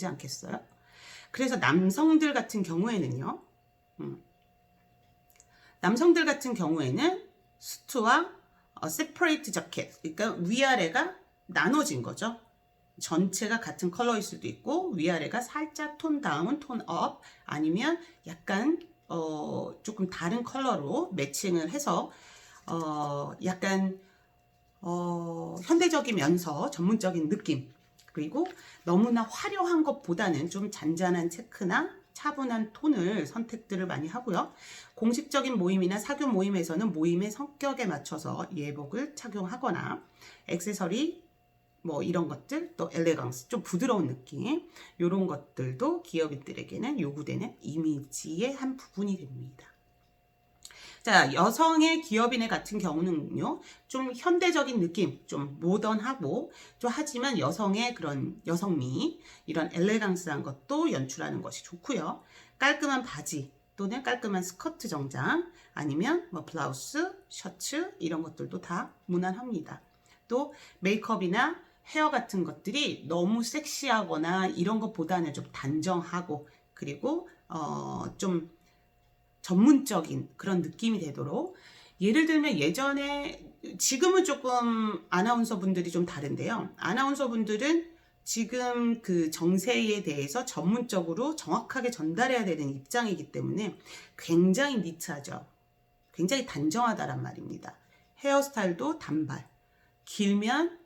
않겠어요? 그래서 남성들 같은 경우에는요, 남성들 같은 경우에는 수트와 세퍼레이트 자켓, 그러니까 위아래가 나눠진 거죠. 전체가 같은 컬러일 수도 있고 위아래가 살짝 톤 다운, 톤 업, 아니면 약간 조금 다른 컬러로 매칭을 해서 약간 현대적이면서 전문적인 느낌, 그리고 너무나 화려한 것보다는 좀 잔잔한 체크나 차분한 톤을 선택들을 많이 하고요. 공식적인 모임이나 사교 모임에서는 모임의 성격에 맞춰서 예복을 착용하거나 액세서리 뭐 이런 것들, 또 엘레강스, 좀 부드러운 느낌, 이런 것들도 기업인들에게는 요구되는 이미지의 한 부분이 됩니다. 자, 여성의 기업인의 같은 경우는요, 좀 현대적인 느낌, 좀 모던하고, 좀 하지만 여성의 그런 여성미, 이런 엘레강스한 것도 연출하는 것이 좋고요. 깔끔한 바지 또는 깔끔한 스커트 정장, 아니면 뭐 블라우스, 셔츠 이런 것들도 다 무난합니다. 또 메이크업이나 헤어 같은 것들이 너무 섹시하거나 이런 것보다는 좀 단정하고, 그리고 좀 전문적인 그런 느낌이 되도록, 예를 들면 예전에, 지금은 조금 아나운서 분들이 좀 다른데요. 아나운서 분들은 지금 그 정세에 대해서 전문적으로 정확하게 전달해야 되는 입장이기 때문에 굉장히 니트하죠. 굉장히 단정하다란 말입니다. 헤어스타일도 단발, 길면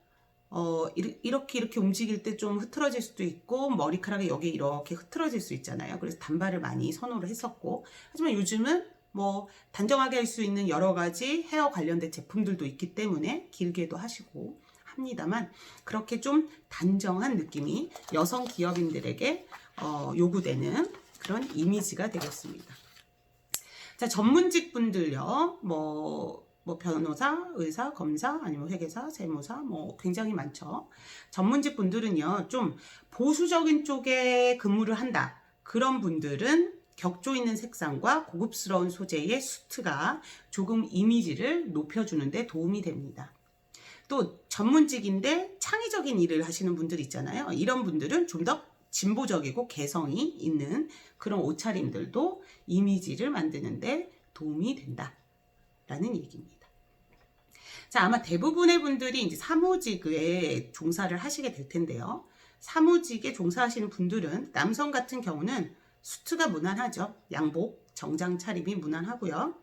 이렇게 움직일 때 좀 흐트러질 수도 있고, 머리카락이 여기 이렇게 흐트러질 수 있잖아요. 그래서 단발을 많이 선호를 했었고, 하지만 요즘은 뭐 단정하게 할 수 있는 여러 가지 헤어 관련된 제품들도 있기 때문에 길게도 하시고 합니다만, 그렇게 좀 단정한 느낌이 여성 기업인들에게 요구되는 그런 이미지가 되겠습니다. 자, 전문직 분들요, 뭐 변호사, 의사, 검사, 아니면 회계사, 세무사, 뭐 굉장히 많죠. 전문직 분들은요, 좀 보수적인 쪽에 근무를 한다. 그런 분들은 격조 있는 색상과 고급스러운 소재의 수트가 조금 이미지를 높여주는 데 도움이 됩니다. 또 전문직인데 창의적인 일을 하시는 분들 있잖아요. 이런 분들은 좀 더 진보적이고 개성이 있는 그런 옷차림들도 이미지를 만드는데 도움이 된다라는 얘기입니다. 자, 아마 대부분의 분들이 이제 사무직에 종사를 하시게 될 텐데요. 사무직에 종사하시는 분들은, 남성 같은 경우는 수트가 무난하죠. 양복, 정장 차림이 무난하고요.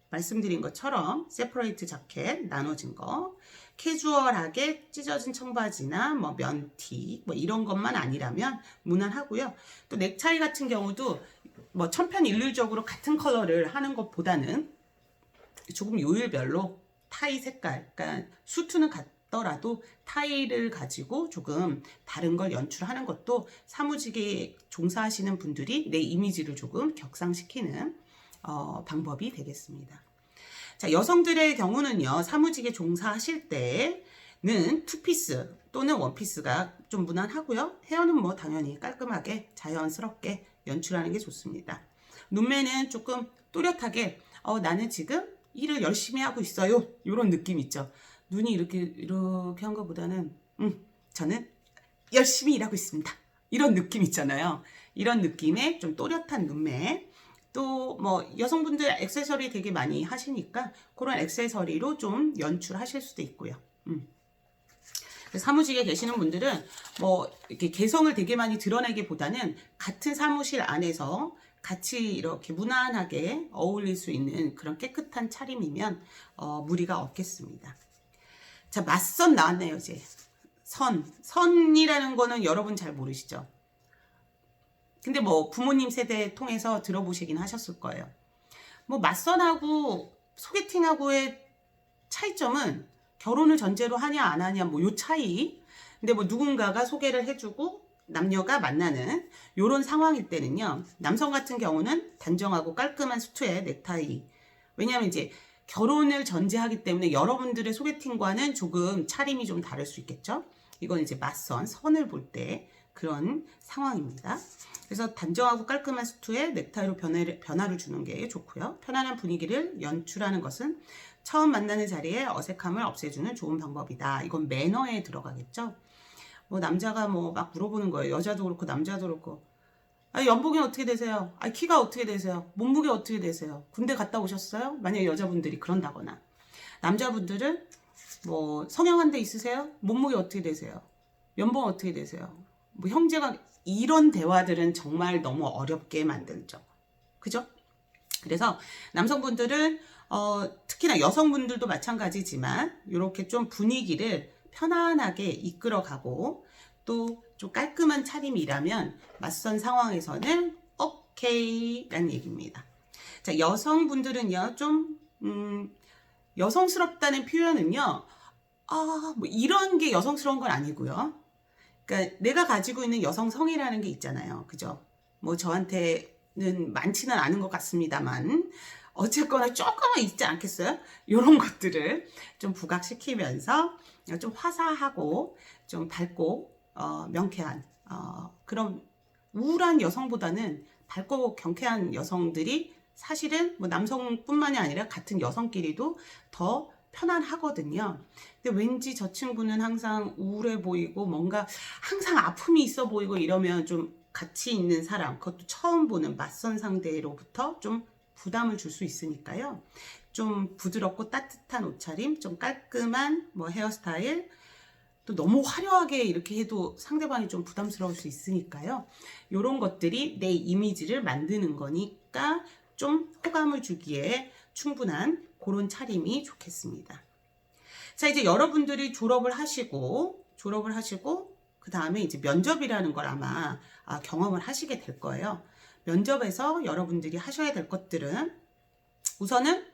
말씀드린 것처럼 세퍼레이트 자켓 나눠진 거, 캐주얼하게 찢어진 청바지나 뭐 면티 뭐 이런 것만 아니라면 무난하고요. 또 넥타이 같은 경우도 뭐 천편일률적으로 같은 컬러를 하는 것보다는 조금 요일별로 타이 색깔, 그러니까 수트는 같더라도 타이를 가지고 조금 다른 걸 연출하는 것도 사무직에 종사하시는 분들이 내 이미지를 조금 격상시키는 방법이 되겠습니다. 자, 여성들의 경우는요, 사무직에 종사하실 때는 투피스 또는 원피스가 좀 무난하고요. 헤어는 뭐 당연히 깔끔하게 자연스럽게 연출하는 게 좋습니다. 눈매는 조금 또렷하게 나는 지금 일을 열심히 하고 있어요, 이런 느낌 있죠. 눈이 이렇게 한 것보다는 저는 열심히 일하고 있습니다, 이런 느낌 있잖아요. 이런 느낌의 좀 또렷한 눈매, 또 뭐 여성분들 액세서리 되게 많이 하시니까 그런 액세서리로 좀 연출하실 수도 있고요. 사무직에 계시는 분들은 뭐 이렇게 개성을 되게 많이 드러내기보다는 같은 사무실 안에서 같이 이렇게 무난하게 어울릴 수 있는 그런 깨끗한 차림이면 무리가 없겠습니다. 자, 맞선 나왔네요. 이제 선이라는 거는 여러분 잘 모르시죠? 근데 뭐 부모님 세대 통해서 들어보시긴 하셨을 거예요. 뭐 맞선하고 소개팅하고의 차이점은 결혼을 전제로 하냐 안 하냐 뭐 요 차이. 근데 뭐 누군가가 소개를 해주고 남녀가 만나는 요런 상황일 때는요, 남성 같은 경우는 단정하고 깔끔한 수트에 넥타이. 왜냐하면 이제 결혼을 전제하기 때문에 여러분들의 소개팅과는 조금 차림이 좀 다를 수 있겠죠. 이건 이제 맞선, 선을 볼 때 그런 상황입니다. 그래서 단정하고 깔끔한 수트에 넥타이로 변화를 주는 게 좋고요. 편안한 분위기를 연출하는 것은 처음 만나는 자리에 어색함을 없애주는 좋은 방법이다. 이건 매너에 들어가겠죠. 뭐 남자가 뭐 막 물어보는 거예요. 여자도 그렇고 남자도 그렇고. 아, 연봉이 어떻게 되세요? 아, 키가 어떻게 되세요? 몸무게 어떻게 되세요? 군대 갔다 오셨어요? 만약에 여자분들이 그런다거나. 남자분들은 뭐 성형한 데 있으세요? 몸무게 어떻게 되세요? 연봉 어떻게 되세요? 뭐 형제가 이런 대화들은 정말 너무 어렵게 만들죠. 그죠? 그래서 남성분들은 특히나 여성분들도 마찬가지지만 이렇게 좀 분위기를 편안하게 이끌어가고 또 좀 깔끔한 차림이라면 맞선 상황에서는 오케이라는 얘기입니다. 자, 여성분들은요 좀 여성스럽다는 표현은요 뭐 이런 게 여성스러운 건 아니고요. 그러니까 내가 가지고 있는 여성성이라는 게 있잖아요. 그죠? 뭐 저한테는 많지는 않은 것 같습니다만 어쨌거나 조금은 있지 않겠어요? 이런 것들을 좀 부각시키면서 좀 화사하고 좀 밝고 명쾌한 그런 우울한 여성보다는 밝고 경쾌한 여성들이 사실은 뭐 남성뿐만이 아니라 같은 여성끼리도 더 편안하거든요. 근데 왠지 저 친구는 항상 우울해 보이고 뭔가 항상 아픔이 있어 보이고 이러면 좀 같이 있는 사람, 그것도 처음 보는 맞선 상대로부터 좀 부담을 줄 수 있으니까요. 좀 부드럽고 따뜻한 옷차림, 좀 깔끔한 뭐 헤어스타일, 또 너무 화려하게 이렇게 해도 상대방이 좀 부담스러울 수 있으니까요. 이런 것들이 내 이미지를 만드는 거니까 좀 호감을 주기에 충분한 그런 차림이 좋겠습니다. 자, 이제 여러분들이 졸업을 하시고 그 다음에 이제 면접이라는 걸 아마 경험을 하시게 될 거예요. 면접에서 여러분들이 하셔야 될 것들은 우선은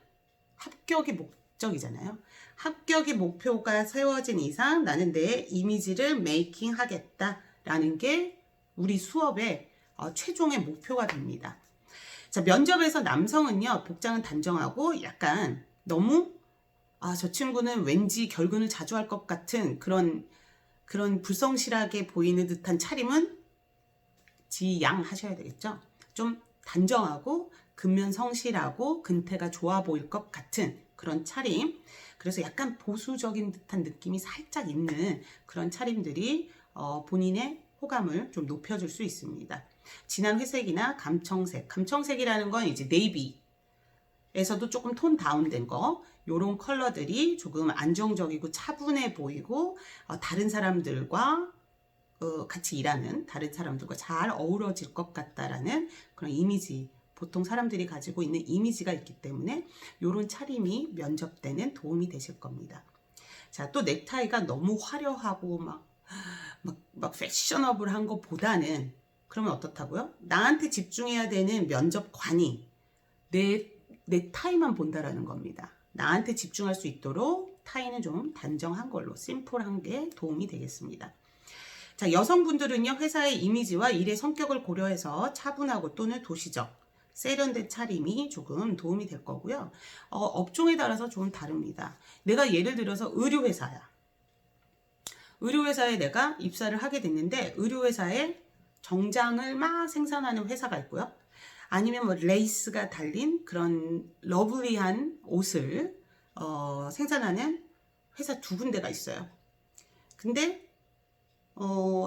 합격이 목적이잖아요. 합격이 목표가 세워진 이상 나는 내 이미지를 메이킹 하겠다라는 게 우리 수업의 최종의 목표가 됩니다. 자, 면접에서 남성은요, 복장은 단정하고 약간 너무 저 친구는 왠지 결근을 자주 할 것 같은 그런 불성실하게 보이는 듯한 차림은 지양하셔야 되겠죠. 좀 단정하고 근면 성실하고 근태가 좋아 보일 것 같은 그런 차림. 그래서 약간 보수적인 듯한 느낌이 살짝 있는 그런 차림들이 본인의 호감을 좀 높여줄 수 있습니다. 진한 회색이나 감청색. 감청색이라는 건 이제 네이비에서도 조금 톤 다운된 거. 요런 컬러들이 조금 안정적이고 차분해 보이고 다른 사람들과 같이 일하는 다른 사람들과 잘 어우러질 것 같다라는 그런 이미지, 보통 사람들이 가지고 있는 이미지가 있기 때문에 이런 차림이 면접 때는 도움이 되실 겁니다. 자, 또 넥타이가 너무 화려하고 막 패셔너블한 것보다는 그러면 어떻다고요? 나한테 집중해야 되는 면접관이 내 타이만 본다라는 겁니다. 나한테 집중할 수 있도록 타이는 좀 단정한 걸로 심플한 게 도움이 되겠습니다. 자, 여성분들은요, 회사의 이미지와 일의 성격을 고려해서 차분하고 또는 도시적, 세련된 차림이 조금 도움이 될 거고요. 업종에 따라서 좀 다릅니다. 내가 예를 들어서 의료회사야. 의료회사에 내가 입사를 하게 됐는데, 의료회사에 정장을 막 생산하는 회사가 있고요. 아니면 뭐 레이스가 달린 그런 러블리한 옷을 생산하는 회사 두 군데가 있어요. 근데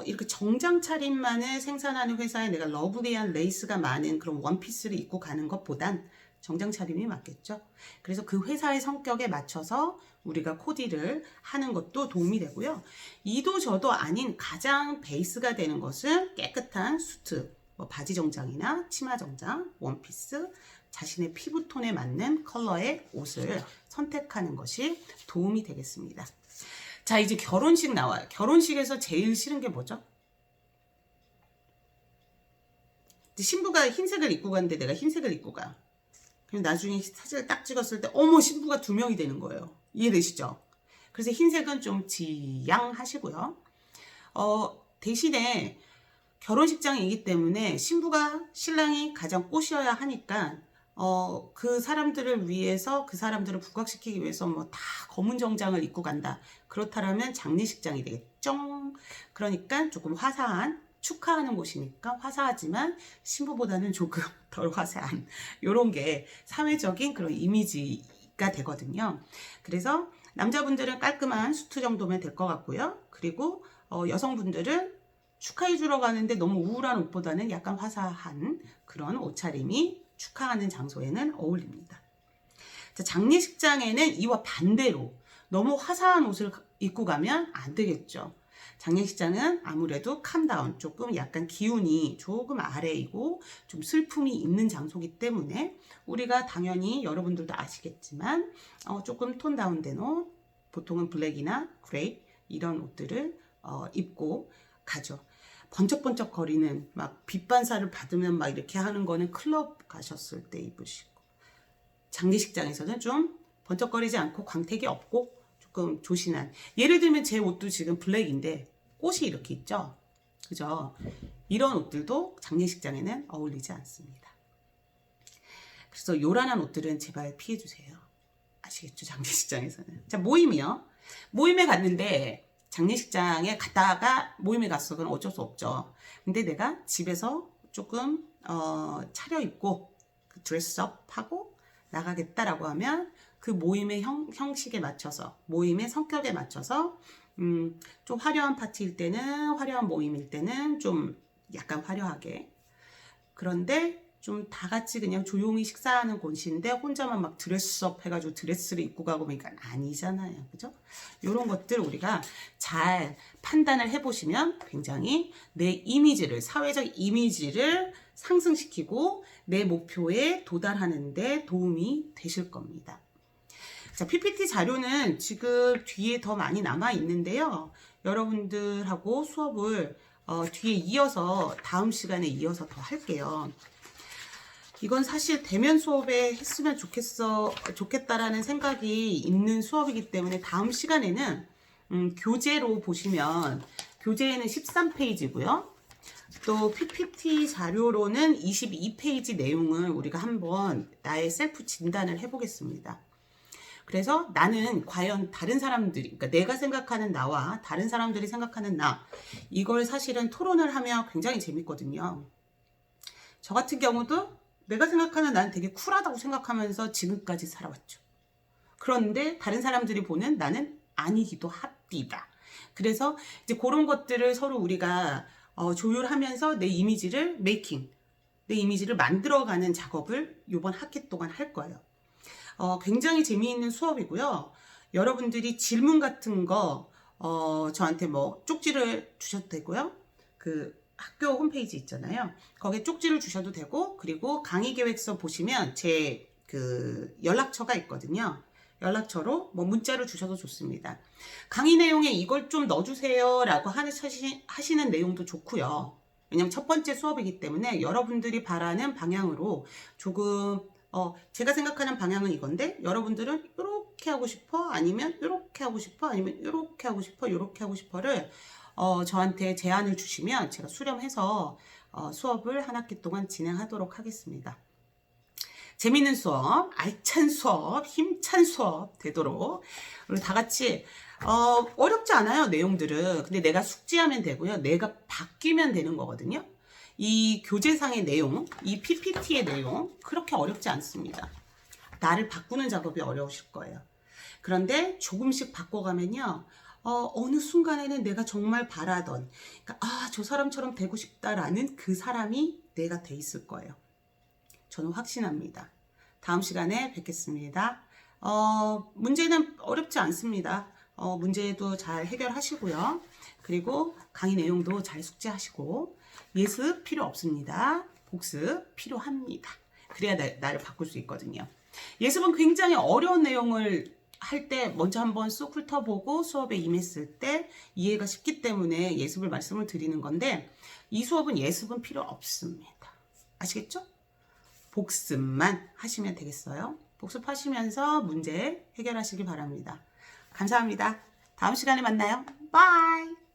이렇게 정장 차림만을 생산하는 회사에 내가 러블리한 레이스가 많은 그런 원피스를 입고 가는 것보단 정장 차림이 맞겠죠. 그래서 그 회사의 성격에 맞춰서 우리가 코디를 하는 것도 도움이 되고요. 이도 저도 아닌 가장 베이스가 되는 것은 깨끗한 수트, 뭐 바지 정장이나 치마 정장, 원피스, 자신의 피부톤에 맞는 컬러의 옷을 선택하는 것이 도움이 되겠습니다. 자, 이제 결혼식 나와요. 결혼식에서 제일 싫은 게 뭐죠? 신부가 흰색을 입고 가는데 내가 흰색을 입고 가. 그럼 나중에 사진을 딱 찍었을 때 어머, 신부가 2명이 되는 거예요. 이해되시죠? 그래서 흰색은 좀 지양하시고요. 대신에 결혼식장이기 때문에 신랑이 가장 꽃이어야 하니까 그 사람들을 위해서, 그 사람들을 부각시키기 위해서 뭐 다 검은 정장을 입고 간다. 그렇다면 장례식장이 되겠죠. 그러니까 조금 화사한, 축하하는 곳이니까 화사하지만 신부보다는 조금 덜 화사한 이런 게 사회적인 그런 이미지가 되거든요. 그래서 남자분들은 깔끔한 수트 정도면 될 것 같고요. 그리고 여성분들은 축하해 주러 가는데 너무 우울한 옷보다는 약간 화사한 그런 옷차림이 축하하는 장소에는 어울립니다. 자, 장례식장에는 이와 반대로 너무 화사한 옷을 입고 가면 안 되겠죠. 장례식장은 아무래도 캄다운, 조금 약간 기운이 조금 아래이고 좀 슬픔이 있는 장소이기 때문에 우리가 당연히 여러분들도 아시겠지만 조금 톤 다운된 옷, 보통은 블랙이나 그레이 이런 옷들을 입고 가죠. 번쩍번쩍 거리는 막 빛 반사를 받으면 막 이렇게 하는 거는 클럽 가셨을 때 입으시고, 장례식장에서는 좀 번쩍거리지 않고 광택이 없고 조금 조신한, 예를 들면 제 옷도 지금 블랙인데 꽃이 이렇게 있죠, 그죠? 이런 옷들도 장례식장에는 어울리지 않습니다. 그래서 요란한 옷들은 제발 피해주세요. 아시겠죠? 장례식장에서는. 자, 모임이요. 모임에 갔는데, 장례식장에 갔다가 모임에 갔어. 그건 어쩔 수 없죠. 근데 내가 집에서 조금 차려입고 드레스업 하고 나가겠다라고 하면 그 모임의 형식에 맞춰서, 모임의 성격에 맞춰서 좀 화려한 파티일 때는, 화려한 모임일 때는 좀 약간 화려하게, 그런데 좀 다 같이 그냥 조용히 식사하는 곳인데 혼자만 막 드레스업 해가지고 드레스를 입고 가고 그러니까 아니잖아요. 그죠? 이런 것들 우리가 잘 판단을 해보시면 굉장히 내 이미지를, 사회적 이미지를 상승시키고 내 목표에 도달하는 데 도움이 되실 겁니다. 자, PPT 자료는 지금 뒤에 더 많이 남아 있는데요. 여러분들하고 수업을 뒤에 이어서, 다음 시간에 이어서 더 할게요. 이건 사실 대면 수업에 했으면 좋겠다라는 생각이 있는 수업이기 때문에 다음 시간에는 교재로 보시면, 교재에는 13페이지고요. 또 PPT 자료로는 22페이지 내용을 우리가 한번 나의 셀프 진단을 해보겠습니다. 그래서 나는 과연 다른 사람들이, 그러니까 내가 생각하는 나와 다른 사람들이 생각하는 나, 이걸 사실은 토론을 하면 굉장히 재밌거든요. 저 같은 경우도 내가 생각하는 나는 되게 쿨하다고 생각하면서 지금까지 살아왔죠. 그런데 다른 사람들이 보는 나는 아니기도 합니다. 그래서 이제 그런 것들을 서로 우리가 조율하면서 내 이미지를 내 이미지를 만들어가는 작업을 이번 학기 동안 할 거예요. 굉장히 재미있는 수업이고요. 여러분들이 질문 같은 거 저한테 뭐 쪽지를 주셔도 되고요. 그 학교 홈페이지 있잖아요. 거기에 쪽지를 주셔도 되고, 그리고 강의 계획서 보시면 제 그 연락처가 있거든요. 연락처로 뭐 문자로 주셔도 좋습니다. 강의 내용에 이걸 좀 넣어주세요 라고 하시는 내용도 좋고요. 왜냐면 첫 번째 수업이기 때문에 여러분들이 바라는 방향으로 조금 제가 생각하는 방향은 이건데 여러분들은 이렇게 하고 싶어, 아니면 이렇게 하고 싶어, 아니면 이렇게 하고 싶어, 이렇게 하고 싶어를 저한테 제안을 주시면 제가 수렴해서 수업을 한 학기 동안 진행하도록 하겠습니다. 재밌는 수업, 알찬 수업, 힘찬 수업 되도록 우리 다 같이 어렵지 않아요, 내용들은. 근데 내가 숙지하면 되고요. 내가 바뀌면 되는 거거든요. 이 교재상의 내용, 이 PPT의 내용 그렇게 어렵지 않습니다. 나를 바꾸는 작업이 어려우실 거예요. 그런데 조금씩 바꿔가면요. 어느 순간에는 내가 정말 바라던, 그러니까 저 사람처럼 되고 싶다라는 그 사람이 내가 돼 있을 거예요. 저는 확신합니다. 다음 시간에 뵙겠습니다. 문제는 어렵지 않습니다. 문제도 잘 해결하시고요. 그리고 강의 내용도 잘 숙지하시고, 예습 필요 없습니다. 복습 필요합니다. 그래야 나를 바꿀 수 있거든요. 예습은 굉장히 어려운 내용을 할 때 먼저 한번 쑥 훑어보고 수업에 임했을 때 이해가 쉽기 때문에 예습을 말씀을 드리는 건데, 이 수업은 예습은 필요 없습니다. 아시겠죠? 복습만 하시면 되겠어요. 복습하시면서 문제 해결하시기 바랍니다. 감사합니다. 다음 시간에 만나요. 바이.